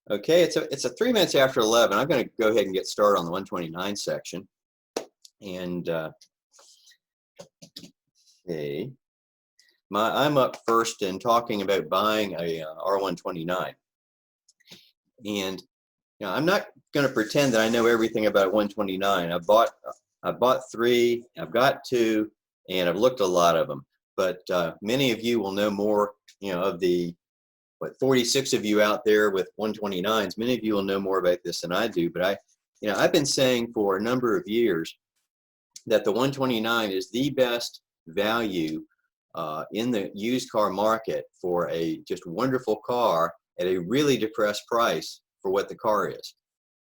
Okay, it's a 3 minutes after 11. I'm going to go ahead and get started on the 129 section. And okay, I'm up first in talking about buying a R129. And I'm not going to pretend that I know everything about 129. I bought three, I've got two, and I've looked at a lot of them. But many of you will know more, of the 46 of you out there with 129s. Many of you will know more about this than I do. But I've been saying for a number of years that the 129 is the best value in the used car market for a just wonderful car at a really depressed price for what the car is.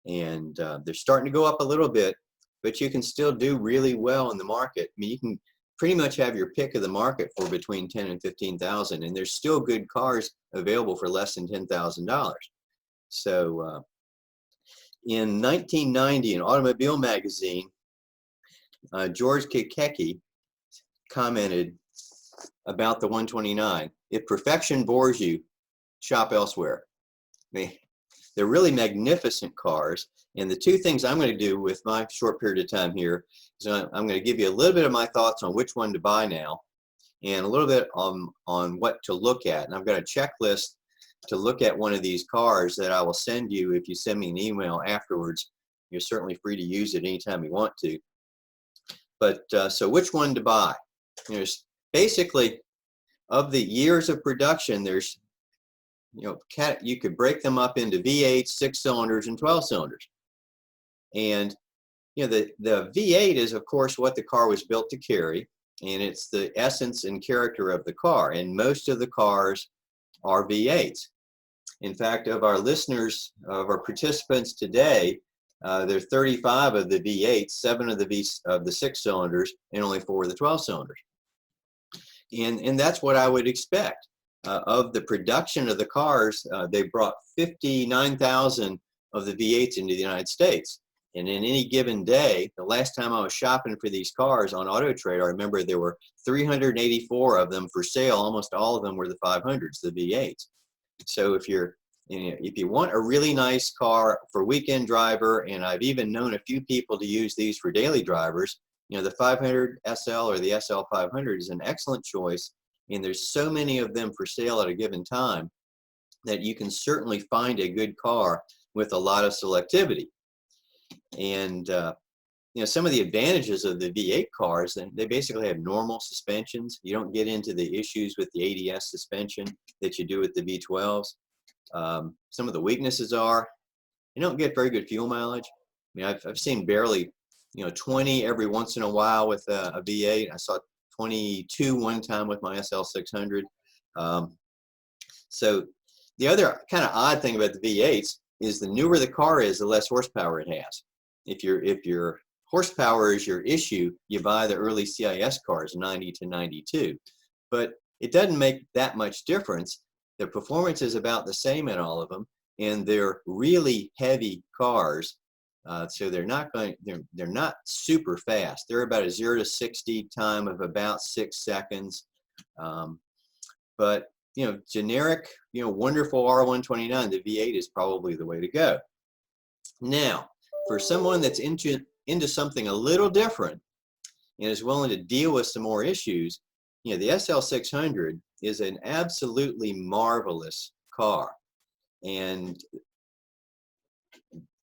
And they're starting to go up a little bit, but you can still do really well in the market. I mean, you can pretty much have your pick of the market for between 10 and 15,000, and there's still good cars available for less than $10,000. So in 1990, in Automobile Magazine, George Kikecki commented about the 129. If perfection bores you, shop elsewhere. I mean, they're really magnificent cars. And the two things I'm going to do with my short period of time here is I'm going to give you a little bit of my thoughts on which one to buy now and a little bit on what to look at. And I've got a checklist to look at one of these cars that I will send you if you send me an email afterwards. You're certainly free to use it anytime you want to. But so which one to buy? There's basically, of the years of production, there's you could break them up into V8, 6 cylinders, and 12 cylinders. And the V8 is, of course, what the car was built to carry, and it's the essence and character of the car. And most of the cars are V8s. In fact, of our listeners, of our participants today, there are 35 of the V8s, 7 of the 6 cylinders, and only 4 of the 12 cylinders. And that's what I would expect. Of the production of the cars, they brought 59,000 of the V8s into the United States. And in any given day, the last time I was shopping for these cars on Auto Trader, I remember there were 384 of them for sale. Almost all of them were the 500s, the V8s. So if you want a really nice car for weekend driver, and I've even known a few people to use these for daily drivers, the 500 SL or the SL 500 is an excellent choice. And there's so many of them for sale at a given time that you can certainly find a good car with a lot of selectivity. And some of the advantages of the V8 cars, they basically have normal suspensions. You don't get into the issues with the ADS suspension that you do with the V12s. Some of the weaknesses are you don't get very good fuel mileage. I mean, I've seen barely 20 every once in a while with a V8. I saw 22 one time with my SL 600. So the other kind of odd thing about the V8s is the newer the car is, the less horsepower it has. If your horsepower is your issue, you buy the early CIS cars, 90 to 92. But it doesn't make that much difference. The performance is about the same in all of them, and they're really heavy cars. So they're not super fast. They're about a 0 to 60 time of about 6 seconds. But generic, wonderful R129, the V8 is probably the way to go. Now, for someone that's into something a little different and is willing to deal with some more issues, the SL 600 is an absolutely marvelous car, and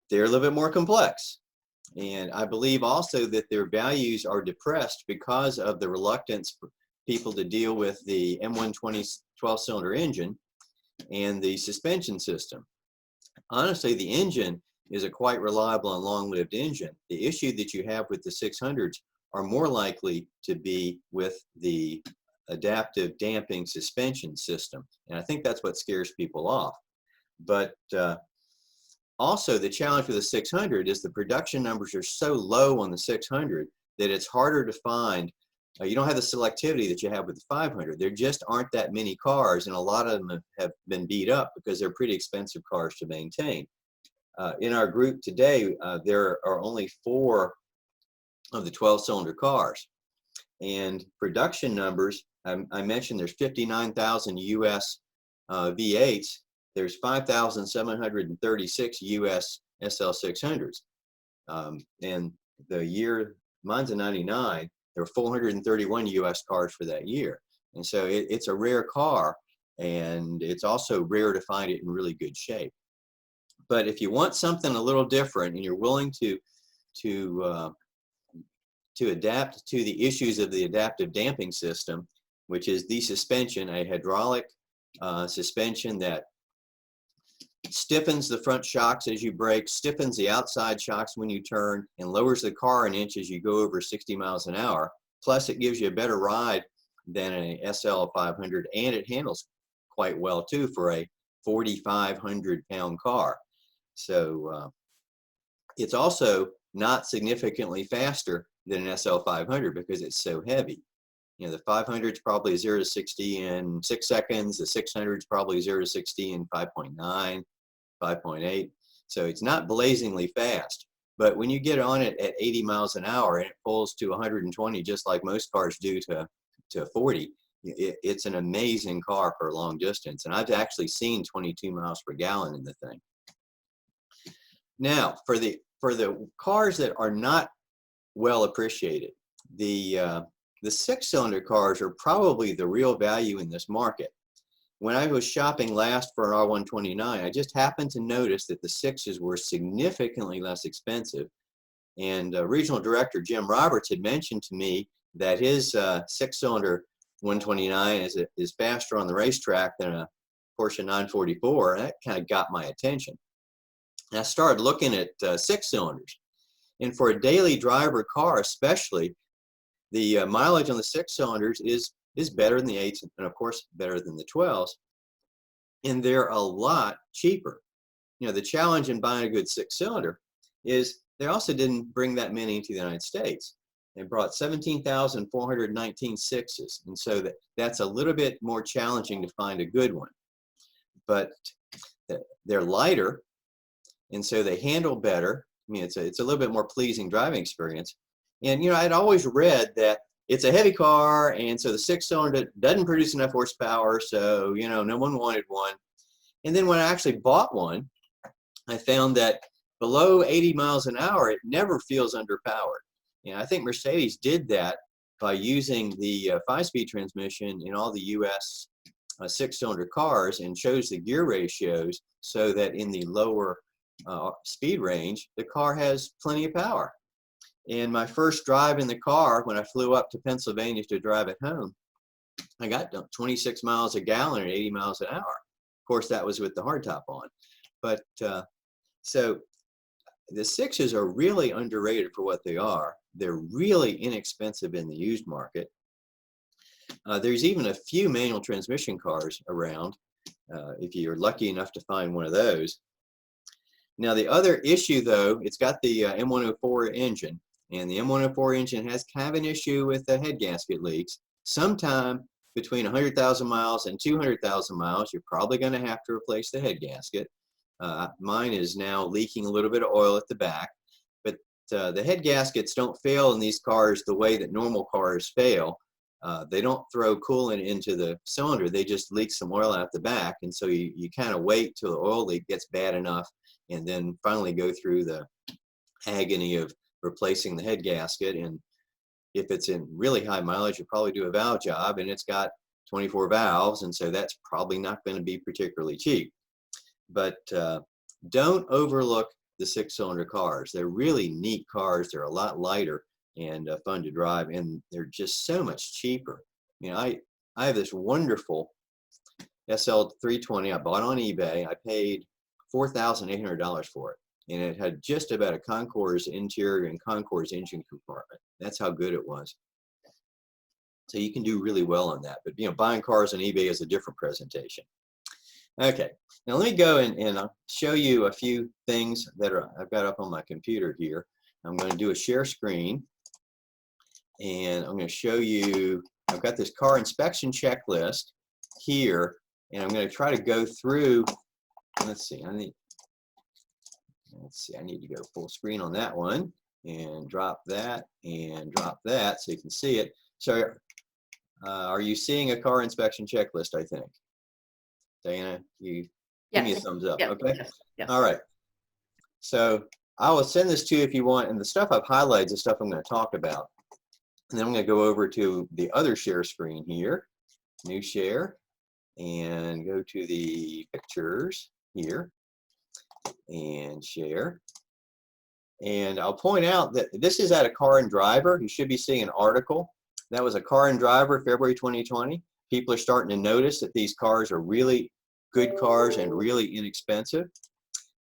they're a little bit more complex. And I believe also that their values are depressed because of the reluctance for people to deal with the M120 12-cylinder engine and the suspension system. Honestly, the engine is a quite reliable and long-lived engine. The issue that you have with the 600s are more likely to be with the adaptive damping suspension system. And I think that's what scares people off. But also, the challenge with the 600 is the production numbers are so low on the 600 that it's harder to find. You don't have the selectivity that you have with the 500. There just aren't that many cars, and a lot of them have been beat up because they're pretty expensive cars to maintain. In our group today, there are only 4 of the 12-cylinder cars. And production numbers, I mentioned there's 59,000 US V8s. there's 5,736 US SL600s. And the year, mine's a 99, there were 431 US cars for that year. And so it's a rare car, and it's also rare to find it in really good shape. But if you want something a little different and you're willing to adapt to the issues of the adaptive damping system, which is the suspension, a hydraulic suspension that stiffens the front shocks as you brake, stiffens the outside shocks when you turn, and lowers the car an inch as you go over 60 miles an hour. Plus, it gives you a better ride than an SL500, and it handles quite well too for a 4,500-pound car. So it's also not significantly faster than an SL500 because it's so heavy. You know, the 500 is probably 0 to 60 in 6 seconds. The 600 is probably 0 to 60 in 5.9, 5.8. So it's not blazingly fast. But when you get on it at 80 miles an hour and it pulls to 120, just like most cars do to 40, it's an amazing car for a long distance. And I've actually seen 22 miles per gallon in the thing. Now, for the cars that are not well appreciated, the 6-cylinder cars are probably the real value in this market. When I was shopping last for an R129, I just happened to notice that the 6s were significantly less expensive. And Regional Director Jim Roberts had mentioned to me that his 6-cylinder 129 is faster on the racetrack than a Porsche 944, and that kind of got my attention. And I started looking at 6-cylinders. And for a daily driver car especially, the mileage on the 6-cylinders is better than the 8s, and of course better than the 12s. And they're a lot cheaper. You know, the challenge in buying a good 6-cylinder is they also didn't bring that many into the United States. They brought 17,419 6s. And so that's a little bit more challenging to find a good one. But they're lighter, and so they handle better. I mean, it's a little bit more pleasing driving experience. And, you know, I'd always read that it's a heavy car, and so the 6-cylinder doesn't produce enough horsepower, so, you know, no one wanted one. And then when I actually bought one, I found that below 80 miles an hour, it never feels underpowered. You know, I think Mercedes did that by using the 5-speed transmission in all the US 6-cylinder cars and chose the gear ratios so that in the lower speed range, the car has plenty of power. And my first drive in the car, when I flew up to Pennsylvania to drive it home, I got 26 miles a gallon at 80 miles an hour. Of course, that was with the hardtop on. But so the 6s are really underrated for what they are. They're really inexpensive in the used market. There's even a few manual transmission cars around, if you're lucky enough to find one of those. Now, the other issue, though, it's got the M104 engine, and the M104 engine has kind of an issue with the head gasket leaks. Sometime between 100,000 miles and 200,000 miles, you're probably going to have to replace the head gasket. Mine is now leaking a little bit of oil at the back, but the head gaskets don't fail in these cars the way that normal cars fail. They don't throw coolant into the cylinder, they just leak some oil out the back, and so you kind of wait till the oil leak gets bad enough and then finally go through the agony of replacing the head gasket. And if it's in really high mileage, you probably do a valve job, and it's got 24 valves, and so that's probably not going to be particularly cheap. But don't overlook the 6-cylinder cars. They're really neat cars. They're a lot lighter and fun to drive, and they're just so much cheaper. You know, I have this wonderful SL320 I bought on eBay. I paid $4,800 for it, and it had just about a Concours interior and Concours engine compartment. That's how good it was. So you can do really well on that. But, you know, buying cars on eBay is a different presentation. Okay, now let me go and I'll show you a few things that I've got up on my computer here. I'm going to do a share screen, and I'm going to show you, I've got this car inspection checklist here, and I'm going to try to go through. Let's see, I need to go full screen on that one, and drop that so you can see it. So are you seeing a car inspection checklist, I think? Diana, you Give me a Yes. thumbs up, Yes. okay? Yes. Yes. All right. So I will send this to you if you want, and the stuff I've highlighted is the stuff I'm going to talk about. And then I'm going to go over to the other share screen here, new share, and go to the pictures here and share. And I'll point out that this is at a Car and Driver. You should be seeing an article. That was a Car and Driver, February 2020. People are starting to notice that these cars are really good cars and really inexpensive.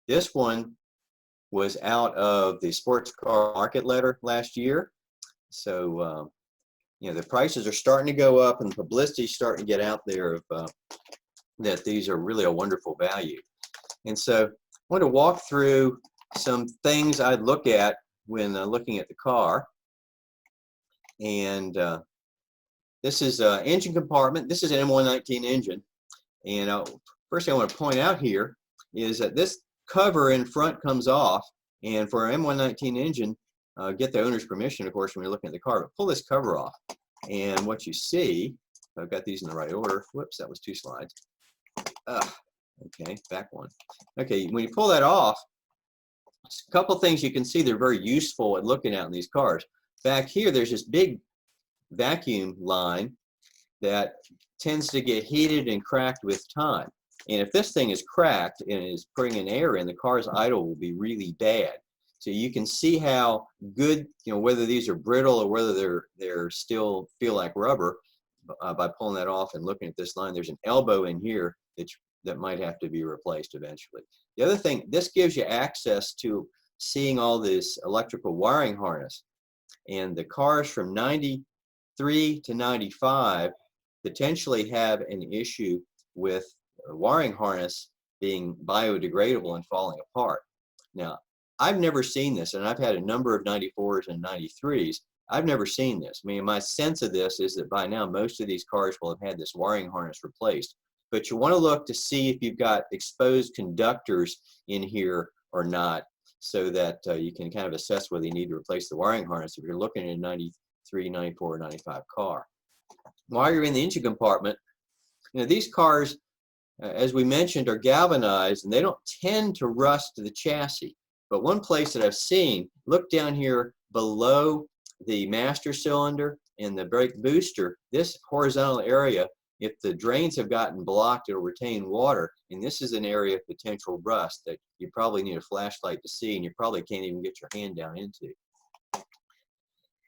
This one was out of the sports car market letter last year. So, you know, the prices are starting to go up and the publicity is starting to get out there of that these are really a wonderful value. And so I want to walk through some things I'd look at when looking at the car. And this is engine compartment. This is an M119 engine. And first thing I want to point out here is that this cover in front comes off. And for an M119 engine, get the owner's permission, of course, when you're looking at the car, but pull this cover off. And what you see, I've got these in the right order. Whoops, that was 2 slides. Okay, back one. Okay, when you pull that off, a couple things you can see they're very useful at looking at in these cars. Back here, there's this big vacuum line that tends to get heated and cracked with time. And if this thing is cracked and is bringing air in, the car's idle will be really bad. So you can see how good, you know, whether these are brittle or whether they're still feel like rubber by pulling that off and looking at this line. There's an elbow in here that might have to be replaced eventually. The other thing, this gives you access to seeing all this electrical wiring harness. And the cars from 93 to 95 potentially have an issue with a wiring harness being biodegradable and falling apart. Now, I've never seen this, and I've had a number of 94s and 93s. I've never seen this. I mean, my sense of this is that by now most of these cars will have had this wiring harness replaced. But you want to look to see if you've got exposed conductors in here or not, so that you can kind of assess whether you need to replace the wiring harness if you're looking at a 93, 94, or 95 car. While you're in the engine compartment, you know, these cars, as we mentioned, are galvanized and they don't tend to rust the chassis. But one place that I've seen, look down here below the master cylinder and the brake booster, this horizontal area, if the drains have gotten blocked, it'll retain water. And this is an area of potential rust that you probably need a flashlight to see, and you probably can't even get your hand down into.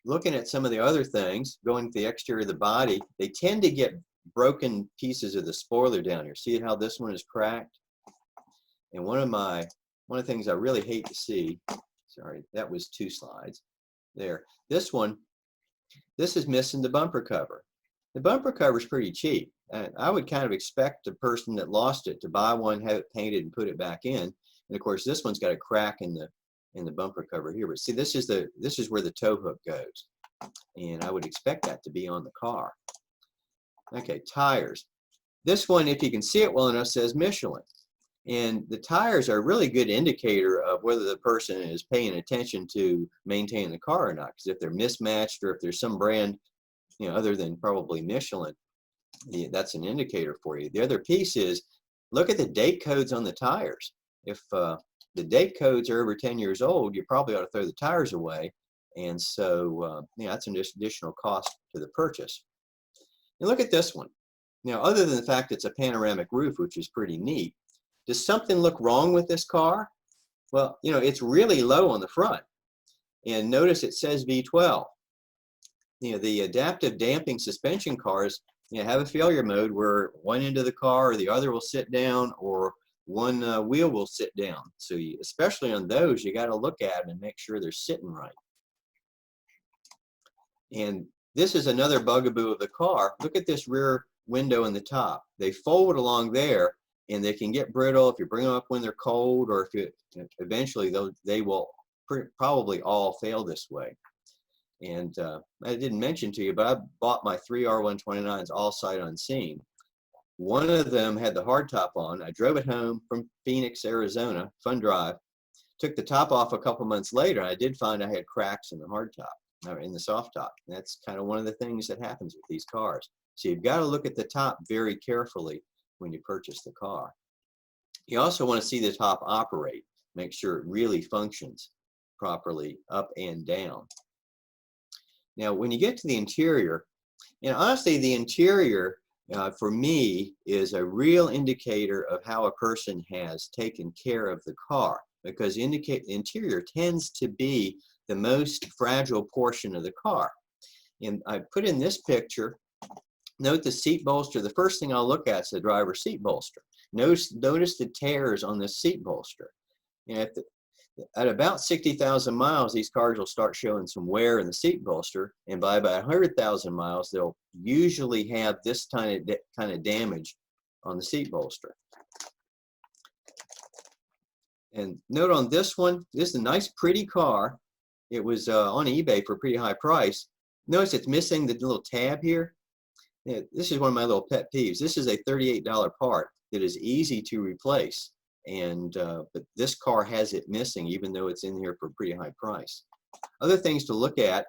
Looking at some of the other things, going to the exterior of the body, they tend to get broken pieces of the spoiler down here. See how this one is cracked? And one of the things I really hate to see, sorry, that was 2 slides there. This one, this is missing the bumper cover. The bumper cover is pretty cheap. And I would kind of expect the person that lost it to buy one, have it painted, and put it back in. And of course, this one's got a crack in the bumper cover here. But see, this is where the tow hook goes, and I would expect that to be on the car. Okay, tires. This one, if you can see it well enough, says Michelin. And the tires are a really good indicator of whether the person is paying attention to maintaining the car or not. Because if they're mismatched, or if there's some brand, you know, other than probably Michelin, that's an indicator for you. The other piece is, look at the date codes on the tires. If the date codes are over 10 years old, you probably ought to throw the tires away. And so, that's an additional cost to the purchase. And look at this one. Now, other than the fact it's a panoramic roof, which is pretty neat, does something look wrong with this car? Well, you know, it's really low on the front. And notice it says V12. You know, the adaptive damping suspension cars, you know, have a failure mode where one end of the car or the other will sit down, or one wheel will sit down. So especially on those, you got to look at them and make sure they're sitting right. And this is another bugaboo of the car. Look at this rear window in the top. They fold along there, and they can get brittle if you bring them up when they're cold, or if eventually they will probably all fail this way. And I didn't mention to you, but I bought my 3 R129s all sight unseen. One of them had the hard top on. I drove it home from Phoenix, Arizona, fun drive. Took the top off a couple months later, and I did find I had cracks in the hard top, or in the soft top. And that's kind of one of the things that happens with these cars. So you've got to look at the top very carefully when you purchase the car. You also want to see the top operate, make sure it really functions properly up and down. Now, when you get to the interior, and honestly, the interior for me is a real indicator of how a person has taken care of the car, because the interior tends to be the most fragile portion of the car. And I put in this picture, note the seat bolster. The first thing I'll look at is the driver's seat bolster. Notice the tears on the seat bolster. And at about 60,000 miles, these cars will start showing some wear in the seat bolster, and by about 100,000 miles, they'll usually have this kind of damage on the seat bolster. And note on this one, this is a nice, pretty car. It was on eBay for a pretty high price. Notice it's missing the little tab here. Yeah, this is one of my little pet peeves. This is a $38 part that is easy to replace. And but this car has it missing, even though it's in here for a pretty high price. Other things to look at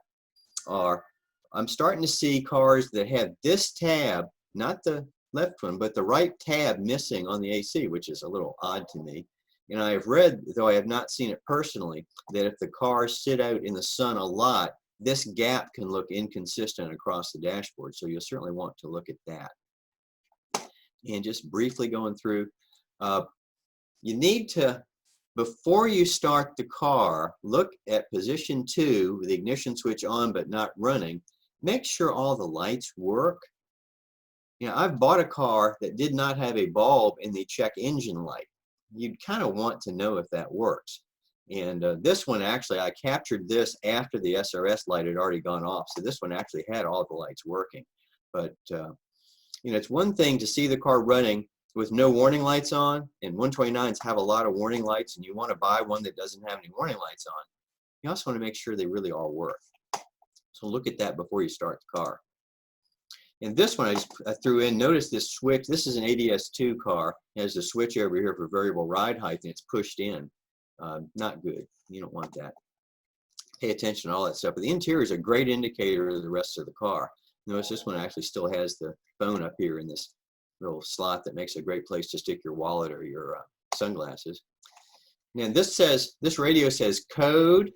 are, I'm starting to see cars that have this tab, not the left one, but the right tab missing on the AC, which is a little odd to me. And I have read, though I have not seen it personally, that if the cars sit out in the sun a lot, this gap can look inconsistent across the dashboard. So you'll certainly want to look at that. And just briefly going through, you need to, before you start the car, look at position 2, the ignition switch on but not running. Make sure all the lights work. You know, I've bought a car that did not have a bulb in the check engine light. You'd kind of want to know if that works. And this one, actually, I captured this after the SRS light had already gone off. So this one actually had all the lights working. But, you know, it's one thing to see the car running with no warning lights on, and 129s have a lot of warning lights, and you want to buy one that doesn't have any warning lights on. You also want to make sure they really all work. So look at that before you start the car. And this one I threw in, notice this switch. This is an ADS2 car. It has a switch over here for variable ride height, and it's pushed in. Not good. You don't want that. Pay attention to all that stuff. But the interior is a great indicator of the rest of the car. Notice this one actually still has the phone up here in this little slot that makes a great place to stick your wallet or your sunglasses. And this radio says code.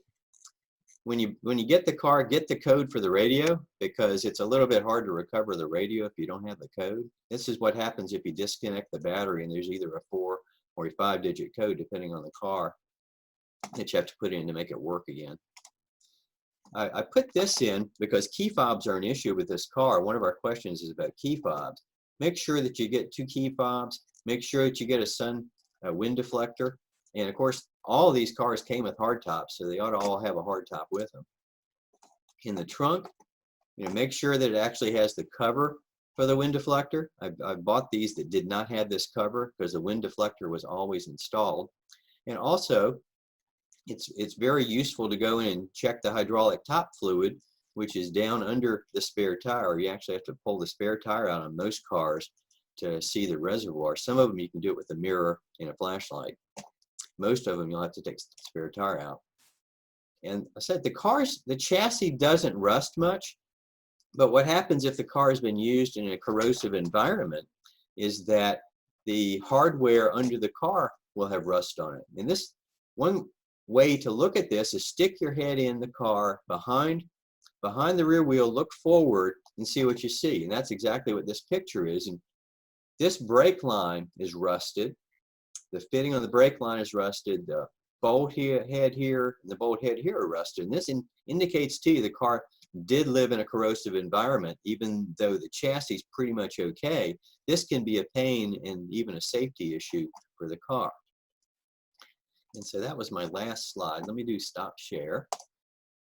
When you get the car, get the code for the radio, because it's a little bit hard to recover the radio if you don't have the code. This is what happens if you disconnect the battery, and there's either a 4 or a 5-digit code depending on the car that you have to put in to make it work again. I put this in because key fobs are an issue with this car. One of our questions is about key fobs. Make sure that you get 2 key fobs. Make sure that you get a wind deflector. And of course, all of these cars came with hardtops, so they ought to all have a hardtop with them. In the trunk, you know, make sure that it actually has the cover for the wind deflector. I bought these that did not have this cover because the wind deflector was always installed. And also, it's very useful to go in and check the hydraulic top fluid, which is down under the spare tire. You actually have to pull the spare tire out on most cars to see the reservoir. Some of them you can do it with a mirror and a flashlight. Most of them you'll have to take the spare tire out. And I said the chassis doesn't rust much, but what happens if the car has been used in a corrosive environment is that the hardware under the car will have rust on it. And this one way to look at this is stick your head in the car behind the rear wheel, look forward and see what you see. And that's exactly what this picture is. And this brake line is rusted. The fitting on the brake line is rusted. The bolt head here and the bolt head here are rusted. And this indicates to you the car did live in a corrosive environment, even though the chassis is pretty much okay. This can be a pain and even a safety issue for the car. And so that was my last slide. Let me do stop share.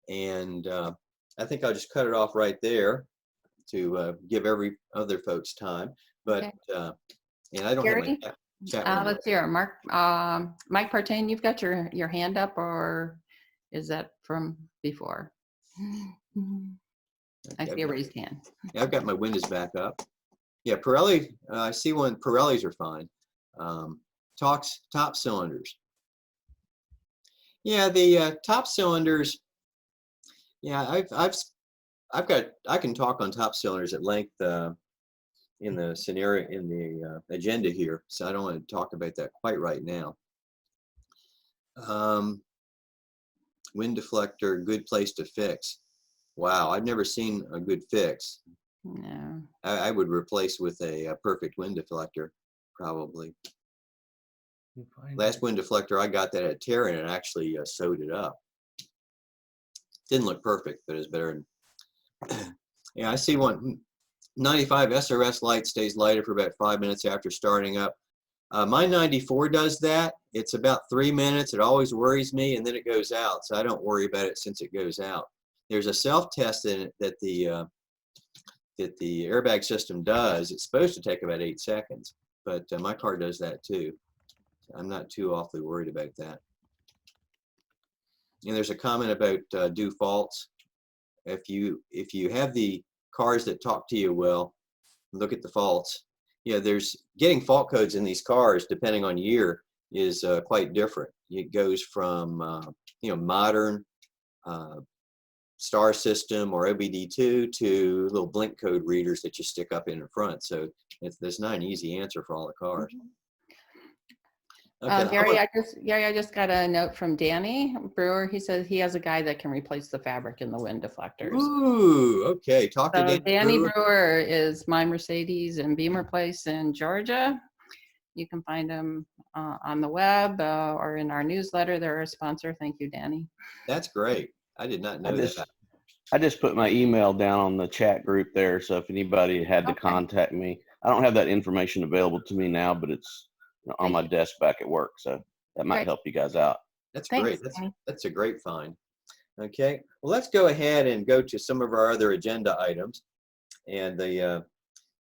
And I think I'll just cut it off right there to give every other folks time. But okay. And I don't Gary? have my chat. Let's hear Mark. Mike Partain, you've got your hand up, or is that from before? I see a raised hand. Yeah, I've got my windows back up. Yeah, Pirelli. I see one. Pirellis are fine. Top cylinders. Yeah, the top cylinders. Yeah, I can talk on top cylinders at length. in the scenario in the agenda here, so I don't want to talk about that quite right now. Wind deflector, good place to fix. Wow, I've never seen a good fix. No. I would replace with a perfect wind deflector, probably. Last wind deflector I got that had tear in it and actually sewed it up. Didn't look perfect, but it's better than. Yeah, I see one. 95 SRS light stays lighted for about 5 minutes after starting up. My 94 does that. It's about 3 minutes. It always worries me, and then it goes out. So I don't worry about it since it goes out. There's a self-test in it that the airbag system does. It's supposed to take about 8 seconds, but my car does that too. I'm not too awfully worried about that. And there's a comment about due faults. If you have the cars that talk to you well, look at the faults. Yeah, there's getting fault codes in these cars depending on year is quite different. It goes from modern star system or OBD2 to little blink code readers that you stick up in front. So there's not an easy answer for all the cars. Okay, Gary, I just got a note from Danny Brewer. He says he has a guy that can replace the fabric in the wind deflectors. Ooh, okay. Talk to Danny Brewer is My Mercedes in Beamer Place in Georgia. You can find him on the web or in our newsletter. They're a sponsor. Thank you, Danny. That's great. I did not know that. I just put my email down on the chat group there, so if anybody had to contact me, I don't have that information available to me now, but it's on my desk back at work, so that might help you guys out. That's great. That's a great find. Okay, well, let's go ahead and go to some of our other agenda items. And the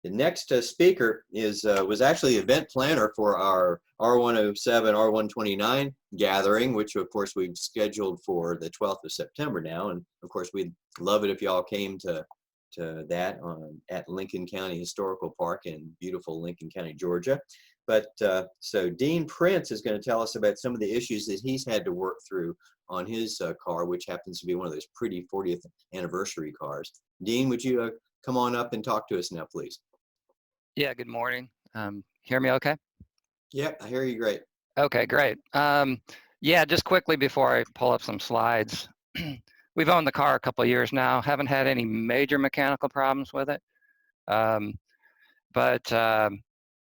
next speaker was actually event planner for our R107, R129 gathering, which of course we've scheduled for the 12th of September now. And of course, we'd love it if y'all came to that at Lincoln County Historical Park in beautiful Lincoln County, Georgia. But so Dean Prince is going to tell us about some of the issues that he's had to work through on his car, which happens to be one of those pretty 40th anniversary cars. Dean, would you come on up and talk to us now, please? Yeah, good morning. Hear me okay? Yep, I hear you great. Okay, great. Yeah, just quickly before I pull up some slides, we've owned the car a couple of years now, haven't had any major mechanical problems with it. But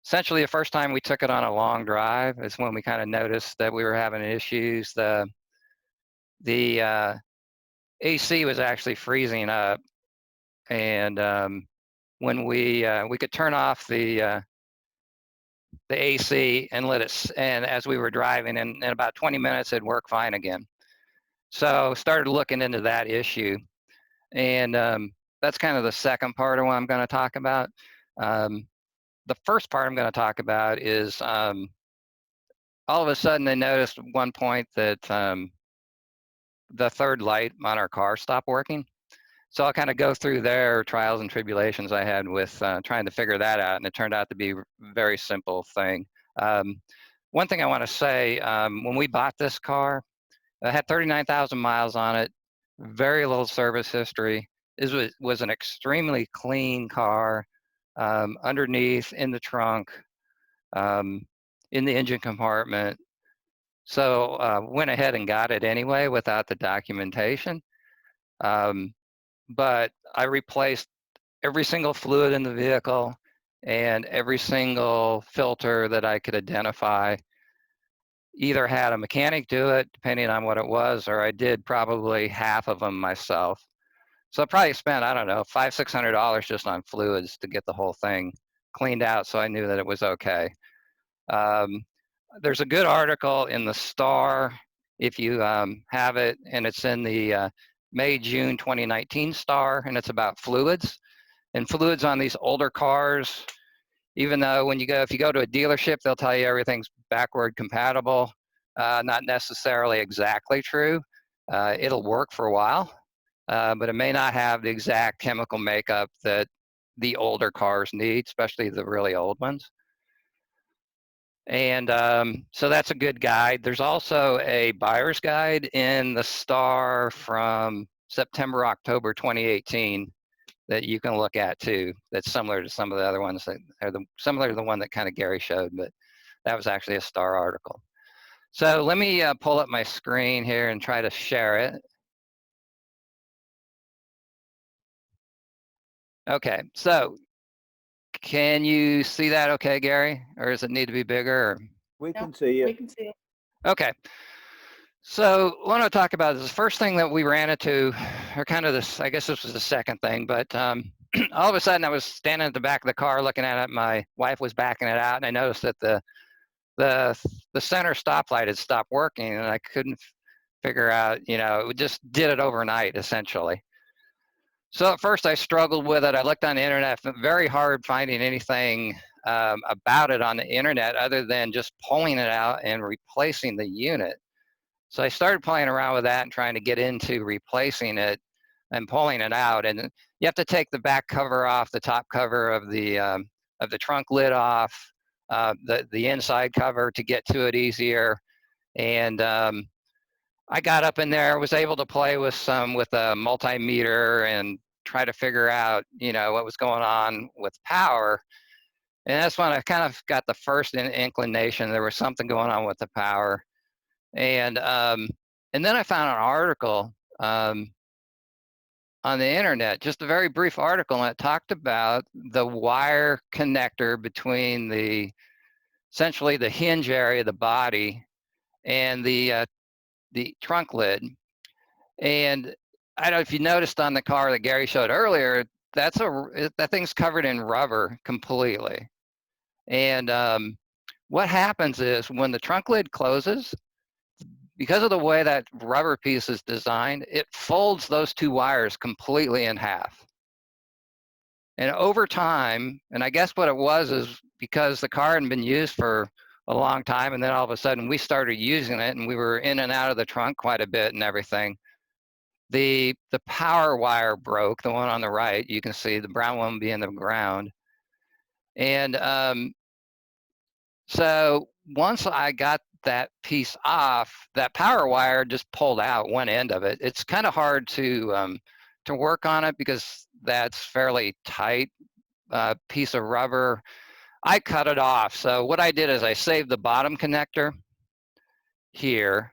essentially the first time we took it on a long drive is when we kind of noticed that we were having issues. The AC was actually freezing up, and when we could turn off the AC and let it, and as we were driving, in about 20 minutes it'd work fine again. So started looking into that issue, and that's kind of the second part of what I'm going to talk about. The first part I'm going to talk about is all of a sudden I noticed at one point that the third light on our car stopped working. So I'll kind of go through their trials and tribulations I had with trying to figure that out, and it turned out to be a very simple thing. One thing I want to say, when we bought this car, it had 39,000 miles on it, very little service history. It was an extremely clean car, underneath, in the trunk, in the engine compartment. So went ahead and got it anyway without the documentation. But I replaced every single fluid in the vehicle and every single filter that I could identify. Either had a mechanic do it, depending on what it was, or I did probably half of them myself. So I probably spent, I don't know, $500–600 just on fluids to get the whole thing cleaned out, so I knew that it was okay. There's a good article in the Star, if you have it, and it's in the May-June 2019 Star, and it's about fluids. And fluids on these older cars, even though if you go to a dealership, they'll tell you everything's backward compatible. Not necessarily exactly true. It'll work for a while, but it may not have the exact chemical makeup that the older cars need, especially the really old ones. And so that's a good guide. There's also a buyer's guide in the Star from September, October 2018 that you can look at too. That's similar to some of the other ones that are similar to the one that kind of Gary showed, but that was actually a Star article. So let me pull up my screen here and try to share it. Okay, so can you see that okay, Gary? Or does it need to be bigger? Or? We Yeah, can see We it. can see it. Okay. So what I want to talk about is the first thing that we ran into, or kind of this, I guess this was the second thing, but all of a sudden I was standing at the back of the car looking at it. My wife was backing it out, and I noticed that the center stoplight had stopped working, and I couldn't figure out, it just did it overnight, essentially. So at first I struggled with it. I looked on the internet, very hard finding anything about it on the internet other than just pulling it out and replacing the unit. So I started playing around with that and trying to get into replacing it and pulling it out. And you have to take the back cover off, the top cover of the trunk lid off, the inside cover to get to it easier. And I got up in there, was able to play with a multimeter and try to figure out, what was going on with power. And that's when I kind of got the first inclination there was something going on with the power. And then I found an article on the internet, just a very brief article, and it talked about the wire connector between essentially the hinge area of the body and the trunk lid. And I don't know if you noticed on the car that Gary showed earlier, that thing's covered in rubber completely. And what happens is when the trunk lid closes, because of the way that rubber piece is designed, it folds those two wires completely in half. And over time, and I guess what it was is because the car hadn't been used for a long time, and then all of a sudden we started using it and we were in and out of the trunk quite a bit and everything. The power wire broke, the one on the right, you can see the brown one being the ground. And so once I got that piece off, that power wire just pulled out one end of it. It's kind of hard to work on it because that's fairly tight piece of rubber. I cut it off. So what I did is I saved the bottom connector here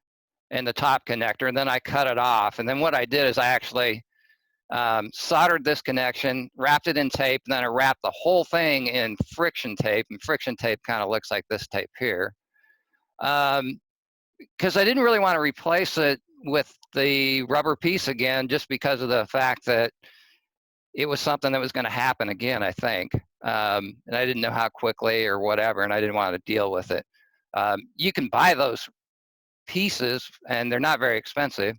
and the top connector, and then I cut it off. And then what I did is I actually soldered this connection, wrapped it in tape, and then I wrapped the whole thing in friction tape. And friction tape kind of looks like this tape here. Because I didn't really want to replace it with the rubber piece again, just because of the fact that it was something that was going to happen again, I think. And I didn't know how quickly or whatever, and I didn't want to deal with it. You can buy those pieces, and they're not very expensive.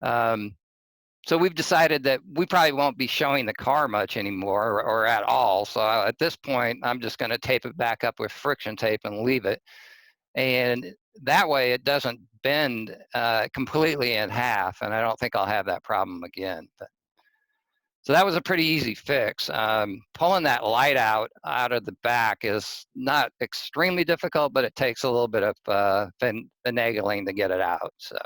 So we've decided that we probably won't be showing the car much anymore or at all. So at this point, I'm just going to tape it back up with friction tape and leave it. And that way it doesn't bend completely in half, and I don't think I'll have that problem again. So that was a pretty easy fix. Pulling that light out of the back is not extremely difficult, but it takes a little bit of finagling to get it out. So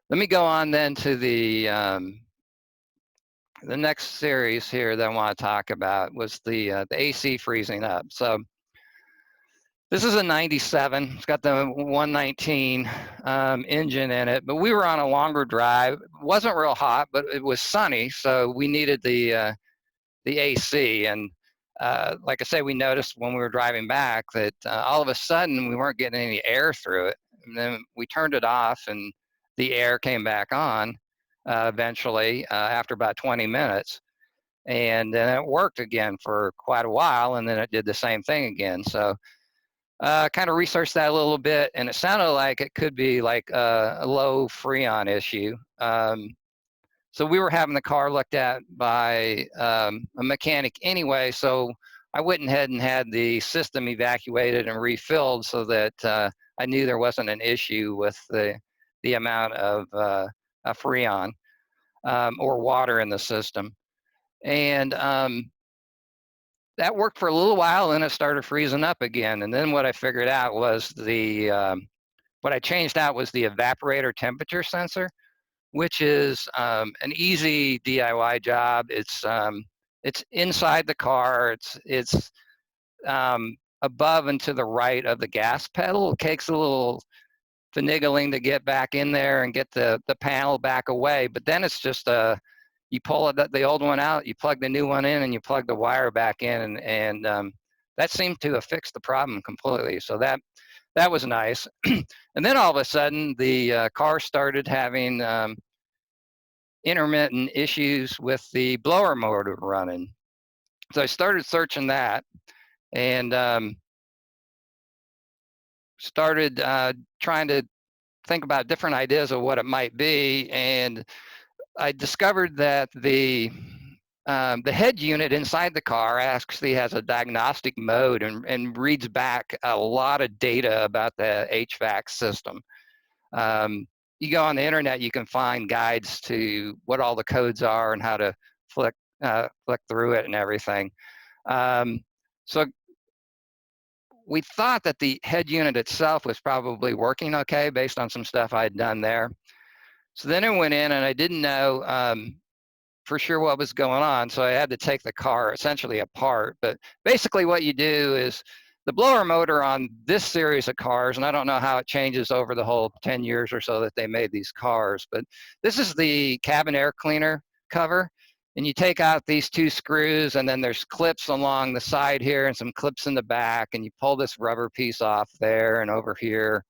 let me go on then to the next series here that I want to talk about was the AC freezing up. So this is a 97. It's got the 119 engine in it, but we were on a longer drive. It wasn't real hot, but it was sunny, so we needed the AC. And like I say, we noticed when we were driving back that all of a sudden we weren't getting any air through it. And then we turned it off, and the air came back on eventually after about 20 minutes. And then it worked again for quite a while, and then it did the same thing again. So kind of researched that a little bit, and it sounded like it could be like a low freon issue. So we were having the car looked at by a mechanic anyway, so I went ahead and had the system evacuated and refilled so that I knew there wasn't an issue with the amount of freon or water in the system. And that worked for a little while, and it started freezing up again. And then what I figured out was what I changed out was the evaporator temperature sensor. which is an easy DIY job. It's inside the car. It's above and to the right of the gas pedal. It takes a little finagling to get back in there and get the panel back away, but then it's just you pull the old one out, you plug the new one in, and you plug the wire back in, and that seemed to have fixed the problem completely. So that was nice. And then all of a sudden, the car started having intermittent issues with the blower motor running. So I started searching that, and started trying to think about different ideas of what it might be. And I discovered that the head unit inside the car actually has a diagnostic mode and reads back a lot of data about the HVAC system. You go on the internet, you can find guides to what all the codes are and how to flick through it and everything. So we thought that the head unit itself was probably working okay based on some stuff I had done there. So then I went in and I didn't know for sure what was going on. So I had to take the car essentially apart. But basically what you do is the blower motor on this series of cars, and I don't know how it changes over the whole 10 years or so that they made these cars, but this is the cabin air cleaner cover. And you take out these two screws, and then there's clips along the side here and some clips in the back, and you pull this rubber piece off there and over here.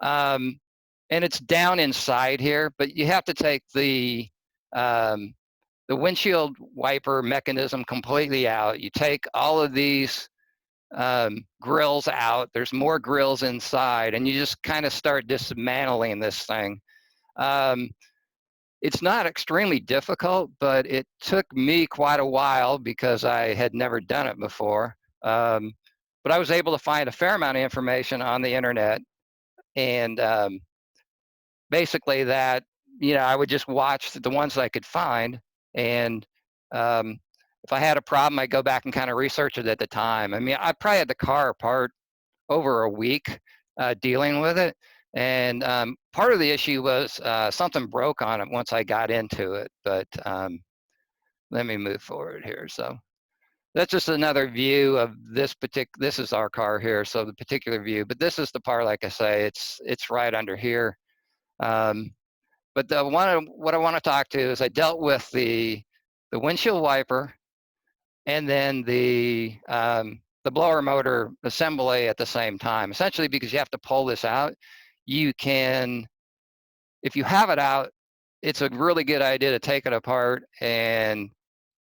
And it's down inside here, but you have to take the windshield wiper mechanism completely out. You take all of these grills out. There's more grills inside, and you just kind of start dismantling this thing. It's not extremely difficult, but it took me quite a while because I had never done it before. But I was able to find a fair amount of information on the internet, and basically that, I would just watch the ones I could find, and if I had a problem, I'd go back and kind of research it at the time. I mean, I probably had the car apart over a week dealing with it. And part of the issue was something broke on it once I got into it. But let me move forward here. So that's just another view of this this is our car here, so the particular view. But this is the part, like I say, it's right under here. But what I want to talk to is I dealt with the windshield wiper and then the blower motor assembly at the same time, essentially because you have to pull this out. You can, if you have it out, it's a really good idea to take it apart and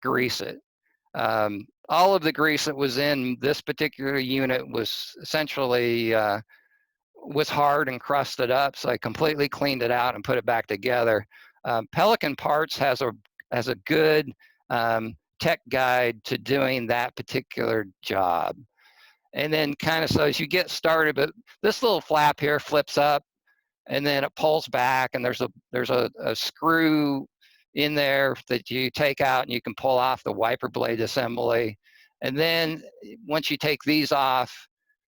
grease it. All of the grease that was in this particular unit was essentially was hard and crusted up, so I completely cleaned it out and put it back together. Pelican Parts has a good tech guide to doing that particular job. And then kind of so as you get started, but this little flap here flips up and then it pulls back, and there's a screw in there that you take out and you can pull off the wiper blade assembly. And then once you take these off,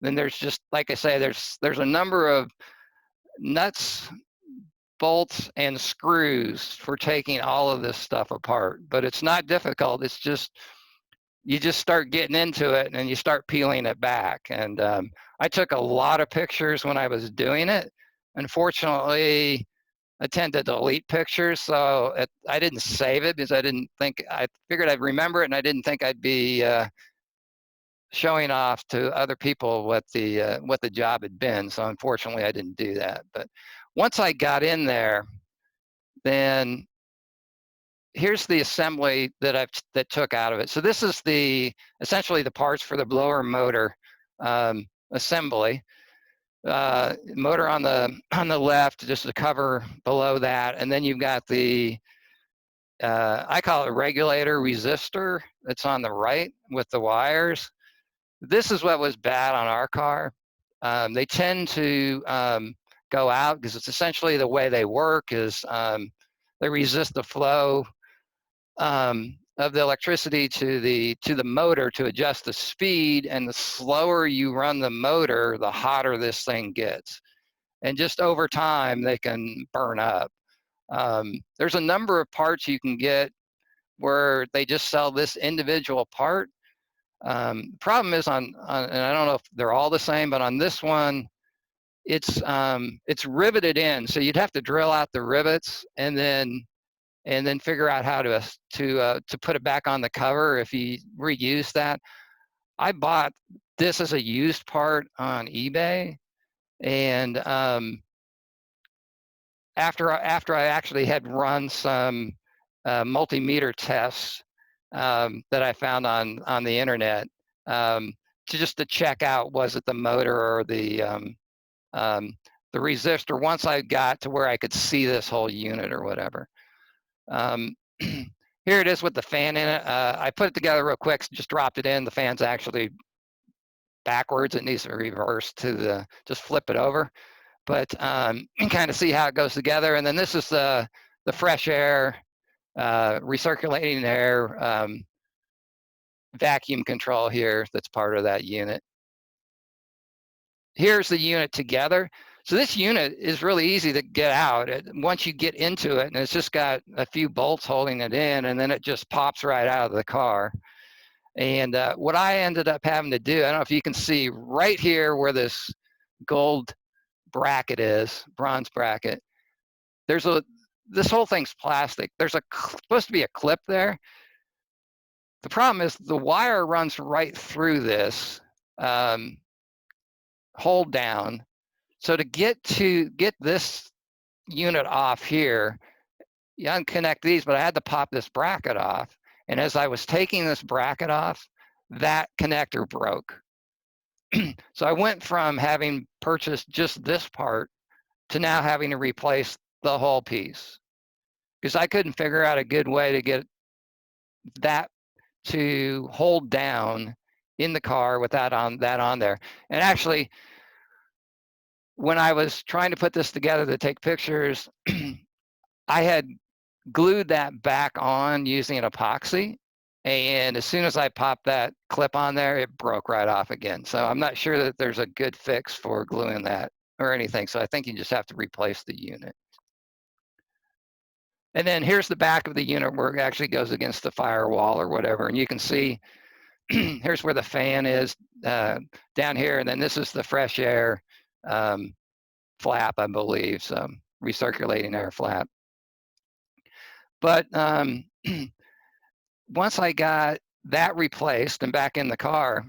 then there's just, like I say, there's a number of nuts, bolts, and screws for taking all of this stuff apart. But it's not difficult. It's just, you just start getting into it and you start peeling it back. And I took a lot of pictures when I was doing it. Unfortunately, I tend to delete pictures, so I didn't save it because I figured I'd remember it, and I didn't think I'd be showing off to other people what the job had been. So unfortunately, I didn't do that. But once I got in there, then here's the assembly that took out of it. So this is essentially the parts for the blower motor assembly. Motor on the left, just the cover below that, and then you've got the I call it regulator resistor that's on the right with the wires. This is what was bad on our car. They tend to go out because it's essentially the way they work is they resist the flow of the electricity to the motor to adjust the speed, and the slower you run the motor, the hotter this thing gets. And just over time, they can burn up. There's a number of parts you can get where they just sell this individual part. Problem is and I don't know if they're all the same, but on this one, it's riveted in. So you'd have to drill out the rivets and then figure out how to put it back on the cover if you reuse that. I bought this as a used part on eBay, and after I actually had run some multimeter tests that I found on the internet to check out, was it the motor or the resistor, once I got to where I could see this whole unit or whatever. Here it is with the fan in it. I put it together real quick, just dropped it in. The fan's actually backwards. It needs to be reversed to just flip it over. But you can kind of see how it goes together. And then this is the fresh air, recirculating air vacuum control here that's part of that unit. Here's the unit together. So this unit is really easy to get out once you get into it, and it's just got a few bolts holding it in, and then it just pops right out of the car. And what I ended up having to do, I don't know if you can see right here where this gold bracket is, bronze bracket, this whole thing's plastic. There's supposed to be a clip there. The problem is the wire runs right through this hold down. So to get this unit off here, you unconnect these, but I had to pop this bracket off. And as I was taking this bracket off, that connector broke. So I went from having purchased just this part to now having to replace the whole piece, because I couldn't figure out a good way to get that to hold down in the car with that on there. And actually, when I was trying to put this together to take pictures, I had glued that back on using an epoxy. And as soon as I popped that clip on there, it broke right off again. So I'm not sure that there's a good fix for gluing that or anything. So I think you just have to replace the unit. And then here's the back of the unit where it actually goes against the firewall or whatever. And you can see here's where the fan is down here. And then this is the fresh air flap, I believe. So recirculating air flap. But once I got that replaced and back in the car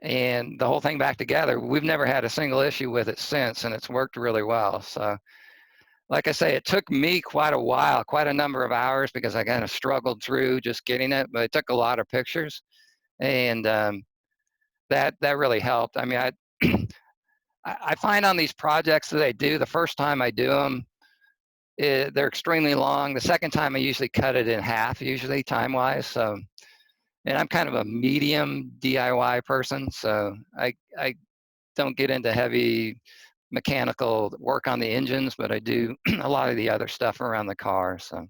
and the whole thing back together, we've never had a single issue with it since, and it's worked really well. So like I say, it took me quite a while, quite a number of hours, because I kind of struggled through just getting it, but it took a lot of pictures, and that really helped. I mean, I find on these projects that I do, the first time I do them, they're extremely long. The second time I usually cut it in half, usually time-wise. So, and I'm kind of a medium DIY person, so I don't get into heavy mechanical work on the engines, but I do a lot of the other stuff around the car. So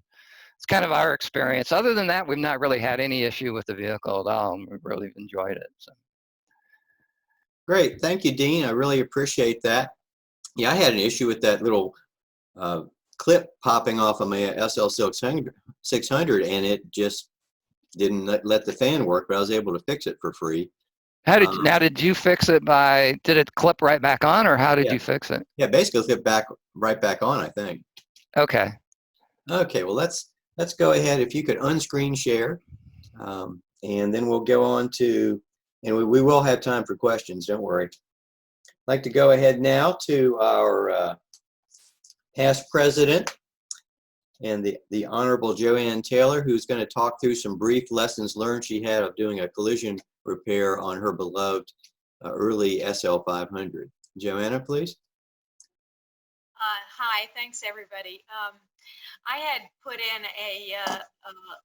it's kind of our experience. Other than that, we've not really had any issue with the vehicle at all, and we've really enjoyed it. So. Great, thank you, Dean. I really appreciate that. Yeah, I had an issue with that little clip popping off of my SL 600, and it just didn't let the fan work, but I was able to fix it for free. How did now? Did you fix it did it clip right back on, or how did you fix it? Yeah, basically flip right back on, I think. Okay. Okay, well let's go ahead. If you could unscreen share, and then we'll go on to, and we will have time for questions. Don't worry. I'd like to go ahead now to our past president and the Honorable Joanne Taylor, who's going to talk through some brief lessons learned she had of doing a collision repair on her beloved early SL 500. Joanna, please. Hi, thanks everybody. I had put in a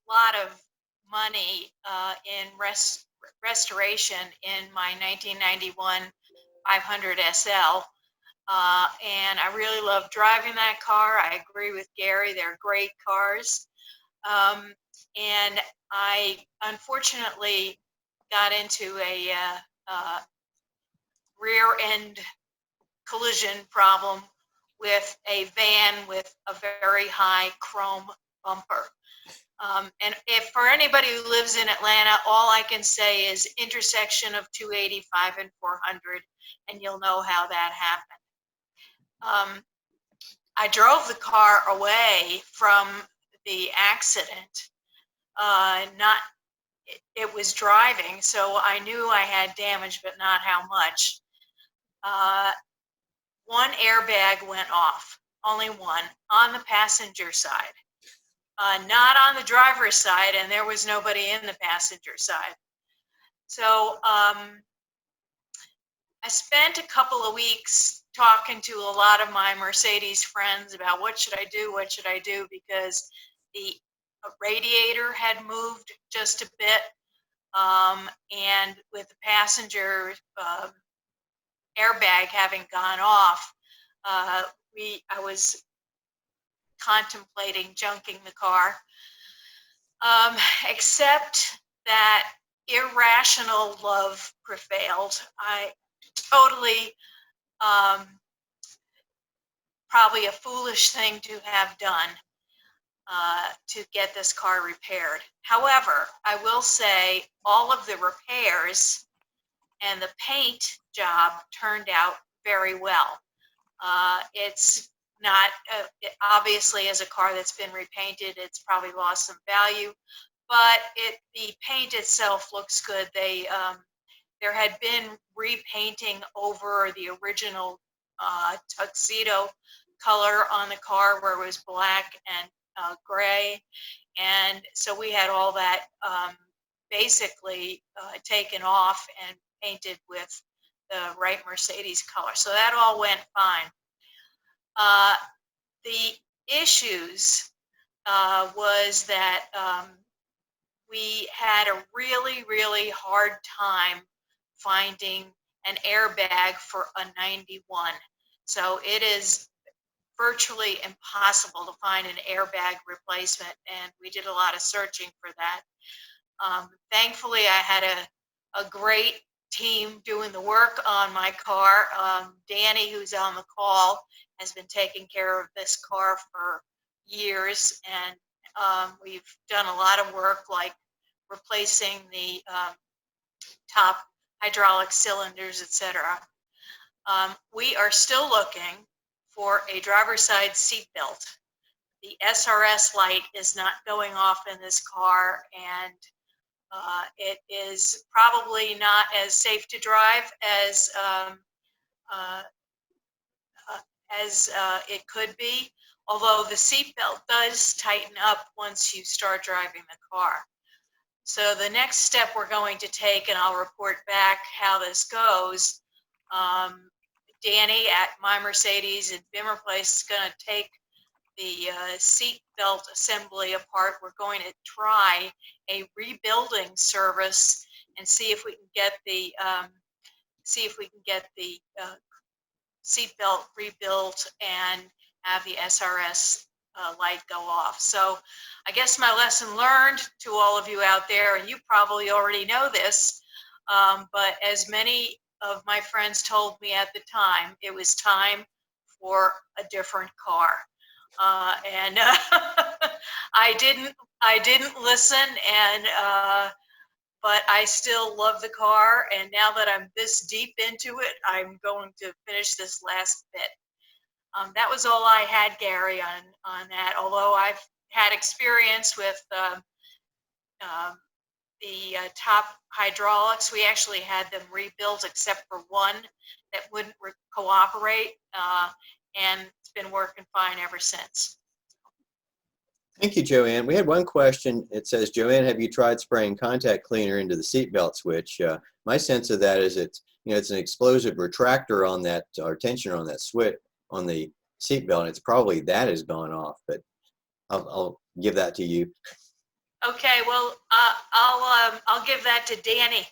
lot of money in restoration in my 1991 500 SL. And I really love driving that car. I agree with Gary, they're great cars. And I unfortunately got into a rear end collision problem with a van with a very high chrome bumper. And if for anybody who lives in Atlanta, all I can say is intersection of 285 and 400, and you'll know how that happened. I drove the car away from the accident. It was driving, so I knew I had damage, but not how much. One airbag went off, only one, on the passenger side. Not on the driver's side, and there was nobody in the passenger side. So I spent a couple of weeks talking to a lot of my Mercedes friends about what should I do, because the radiator had moved just a bit, and with the passenger airbag having gone off, I was contemplating junking the car, except that irrational love prevailed. I totally, probably a foolish thing to have done to get this car repaired. However, I will say all of the repairs and the paint job turned out very well. It's not, obviously as a car that's been repainted, it's probably lost some value, but the paint itself looks good. There had been repainting over the original tuxedo color on the car, where it was black and gray, and so we had all that basically taken off and painted with the right Mercedes color. So that all went fine. The issues was that we had a really, really hard time finding an airbag for a 91. So it is virtually impossible to find an airbag replacement, and we did a lot of searching for that. Thankfully, I had a great team doing the work on my car. Danny, who's on the call, has been taking care of this car for years, and we've done a lot of work, like replacing the top hydraulic cylinders, etc. We are still looking for a driver's side seat belt. The SRS light is not going off in this car, and it is probably not as safe to drive as it could be, although the seatbelt does tighten up once you start driving the car. So the next step we're going to take, and I'll report back how this goes, Danny at My Mercedes in Bimmer Place is going to take the seat belt assembly apart. We're going to try a rebuilding service and see if we can get the seat belt rebuilt and have the SRS light go off. So I guess my lesson learned to all of you out there, and you probably already know this, but as many of my friends told me at the time, it was time for a different car. And I didn't listen, and but I still love the car, and now that I'm this deep into it, I'm going to finish this last bit. That was all I had, Gary, on that, although I've had experience with the top hydraulics. We actually had them rebuilt except for one that wouldn't cooperate, and it's been working fine ever since. Thank you, Joanne. We had one question. It says, Joanne, have you tried spraying contact cleaner into the seatbelt switch? My sense of that is it's an explosive retractor on that, or tensioner on that switch on the seatbelt, and it's probably that has gone off, but I'll give that to you. Okay, well, I'll give that to Danny.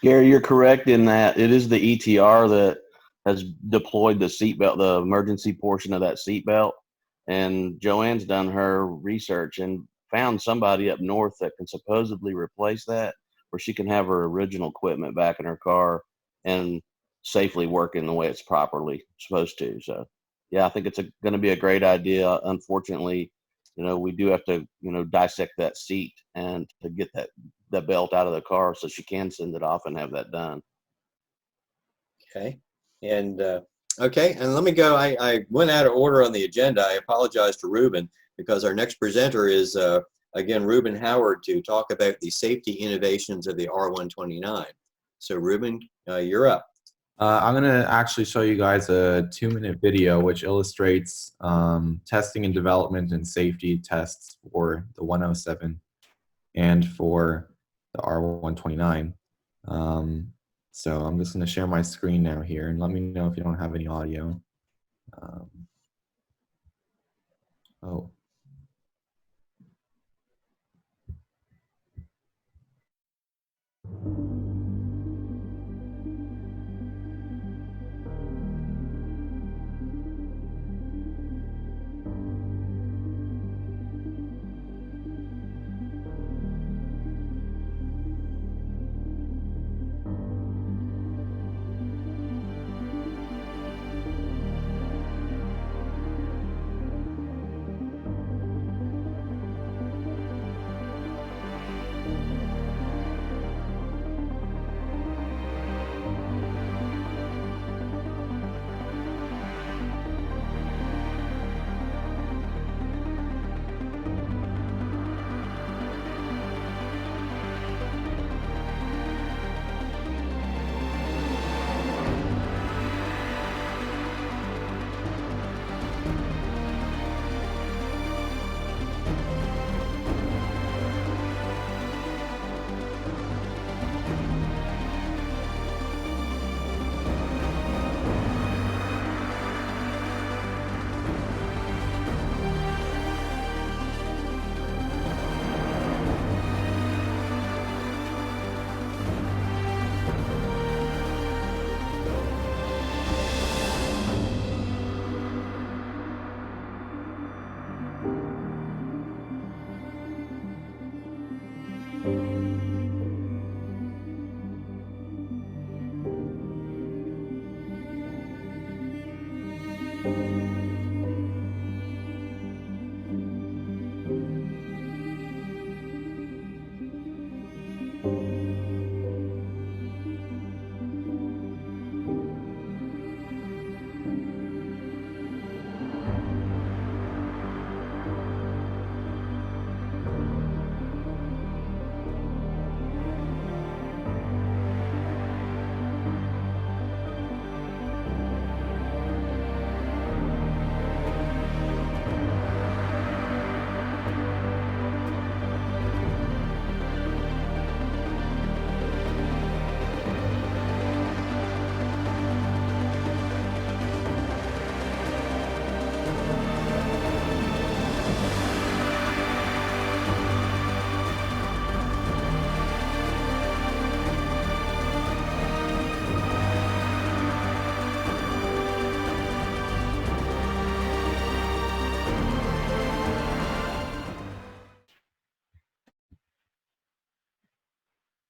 Gary, you're correct in that it is the ETR that has deployed the seatbelt, the emergency portion of that seatbelt. And Joanne's done her research and found somebody up north that can supposedly replace that, where she can have her original equipment back in her car. And safely working the way it's properly supposed to. So yeah, I think it's going to be a great idea. Unfortunately, we do have to, dissect that seat and to get that belt out of the car so she can send it off and have that done. Okay. And okay, and let me go. I went out of order on the agenda. I apologize to Ruben because our next presenter is again Ruben Howard to talk about the safety innovations of the R129. So Ruben, you're up. I'm going to actually show you guys a 2-minute video which illustrates testing and development and safety tests for the 107 and for the R129. So I'm just going to share my screen now here, and let me know if you don't have any audio. Oh.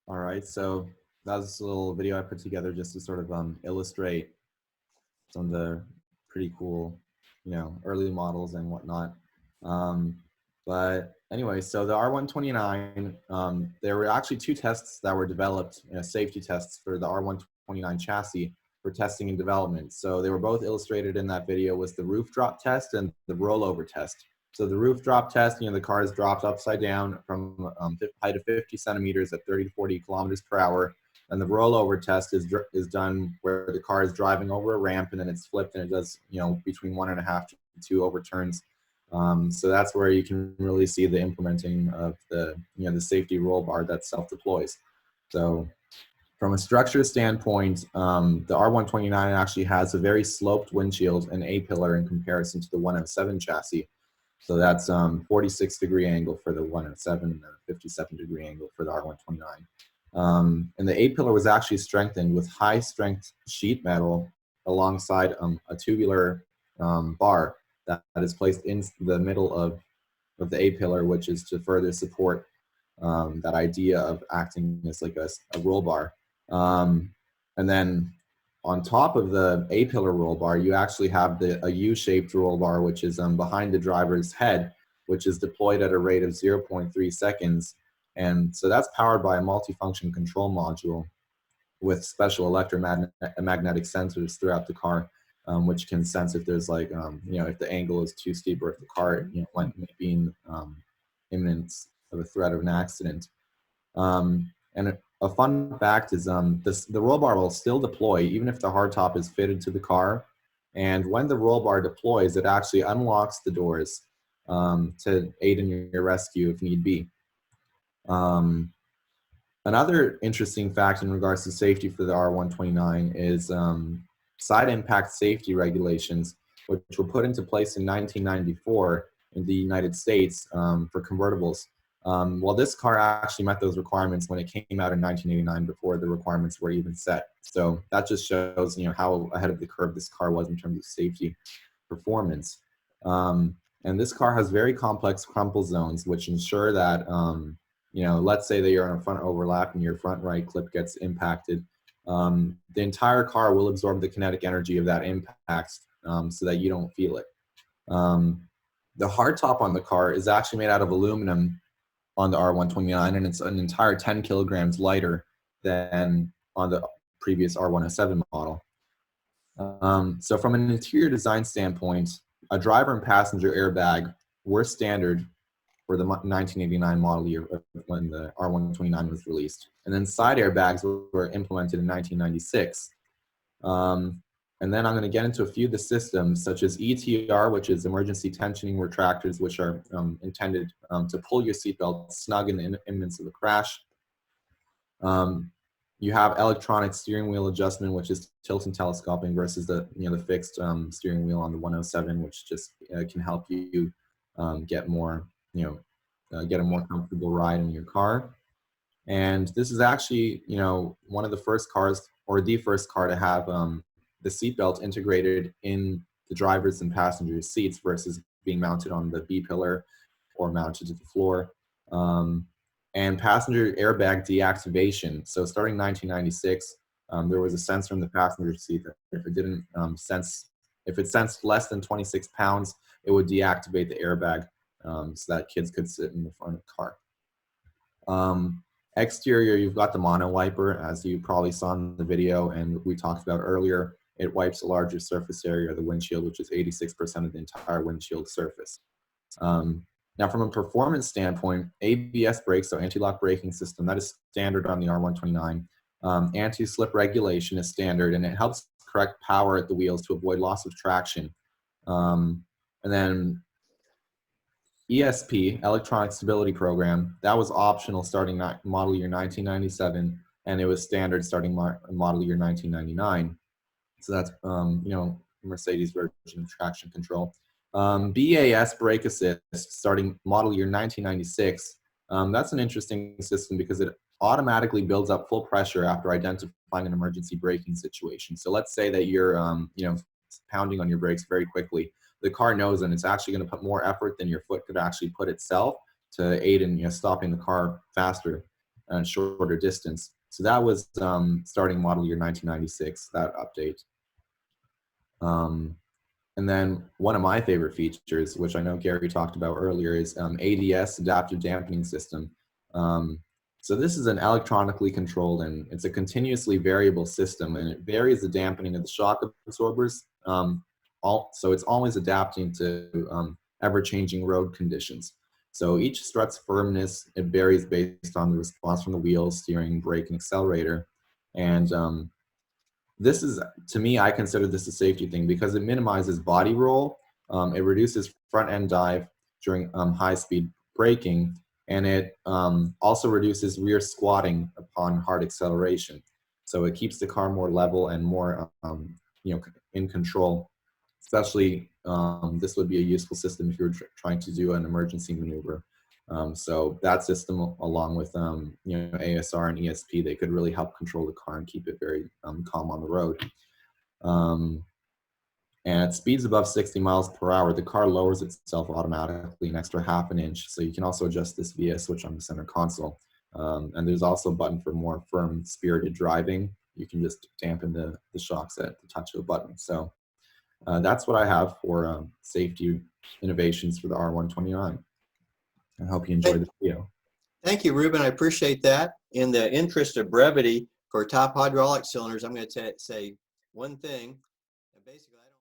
All right, so that was a little video I put together just to sort of illustrate some of the pretty cool, early models and whatnot. But anyway, so the R129, there were actually 2 tests that were developed, safety tests for the R129 chassis for testing and development. So they were both illustrated in that video, was the roof drop test and the rollover test. So the roof drop test, the car is dropped upside down from height of 50 centimeters at 30 to 40 kilometers per hour. And the rollover test is done where the car is driving over a ramp and then it's flipped and it does, between 1.5 to 2 overturns. So that's where you can really see the implementing of the, the safety roll bar that self-deploys. So from a structure standpoint, the R129 actually has a very sloped windshield and A-pillar in comparison to the 107 chassis. So that's 46-degree angle for the 107 and a 57-degree angle for the R129. And the A-pillar was actually strengthened with high-strength sheet metal alongside a tubular bar that is placed in the middle of the A-pillar, which is to further support that idea of acting as like a roll bar. And then on top of the A-pillar roll bar, you actually have a U-shaped roll bar, which is behind the driver's head, which is deployed at a rate of 0.3 seconds. And so that's powered by a multifunction control module with special electromagnetic sensors throughout the car, which can sense if there's like, if the angle is too steep or if the car, might be in imminence of a threat of an accident. And a fun fact is the roll bar will still deploy even if the hardtop is fitted to the car. And when the roll bar deploys, it actually unlocks the doors to aid in your rescue if need be. Another interesting fact in regards to safety for the R129 is side impact safety regulations, which were put into place in 1994 in the United States for convertibles. Well, this car actually met those requirements when it came out in 1989 before the requirements were even set. So that just shows, how ahead of the curve this car was in terms of safety performance. And this car has very complex crumple zones, which ensure that, let's say that you're on a front overlap and your front right clip gets impacted. The entire car will absorb the kinetic energy of that impact so that you don't feel it. The hardtop on the car is actually made out of aluminum on the R129, and it's an entire 10 kilograms lighter than on the previous R107 model. So from an interior design standpoint, a driver and passenger airbag were standard for the 1989 model year when the R129 was released. And then side airbags were implemented in 1996. And then I'm going to get into a few of the systems, such as ETR, which is emergency tensioning retractors, which are intended to pull your seatbelt snug in the imminence of a crash. You have electronic steering wheel adjustment, which is tilt and telescoping, versus the the fixed steering wheel on the 107, which just can help you get more get a more comfortable ride in your car. And this is actually one of the first cars, or the first car, to have the seatbelt integrated in the driver's and passenger's seats versus being mounted on the B pillar or mounted to the floor. And passenger airbag deactivation. So starting 1996, there was a sensor in the passenger seat that if it didn't if it sensed less than 26 pounds, it would deactivate the airbag so that kids could sit in the front of the car. Exterior, you've got the mono wiper, as you probably saw in the video and we talked about earlier. It wipes a larger surface area of the windshield, which is 86% of the entire windshield surface. Now, from a performance standpoint, ABS brakes, so anti-lock braking system, that is standard on the R129. Anti-slip regulation is standard, and it helps correct power at the wheels to avoid loss of traction. And then ESP, Electronic Stability Program, that was optional starting model year 1997, and it was standard starting model year 1999. So that's, Mercedes version of traction control. BAS brake assist starting model year 1996. That's an interesting system because it automatically builds up full pressure after identifying an emergency braking situation. So let's say that you're, pounding on your brakes very quickly. The car knows, and it's actually going to put more effort than your foot could actually put itself to aid in stopping the car faster and shorter distance. So that was starting model year 1996, that update. And then one of my favorite features, which I know Gary talked about earlier, is ADS, Adaptive Dampening System. So this is an electronically controlled, and it's a continuously variable system, and it varies the dampening of the shock absorbers. So it's always adapting to ever-changing road conditions. So each strut's firmness, it varies based on the response from the wheels, steering, brake, and accelerator. And this is, to me, I consider this a safety thing because it minimizes body roll, it reduces front end dive during high-speed braking, and it also reduces rear squatting upon hard acceleration. So it keeps the car more level and more in control. Especially, this would be a useful system if you're trying to do an emergency maneuver. So that system, along with ASR and ESP, they could really help control the car and keep it very calm on the road. And at speeds above 60 miles per hour, the car lowers itself automatically an extra ½ inch. So you can also adjust this via a switch on the center console. And there's also a button for more firm, spirited driving you can just dampen the shocks at the touch of a button. So that's what I have for safety innovations for the R129. I hope you enjoyed the video. Thank you, Ruben. I appreciate that. In the interest of brevity, for top hydraulic cylinders, I'm going to say one thing. Basically, I don't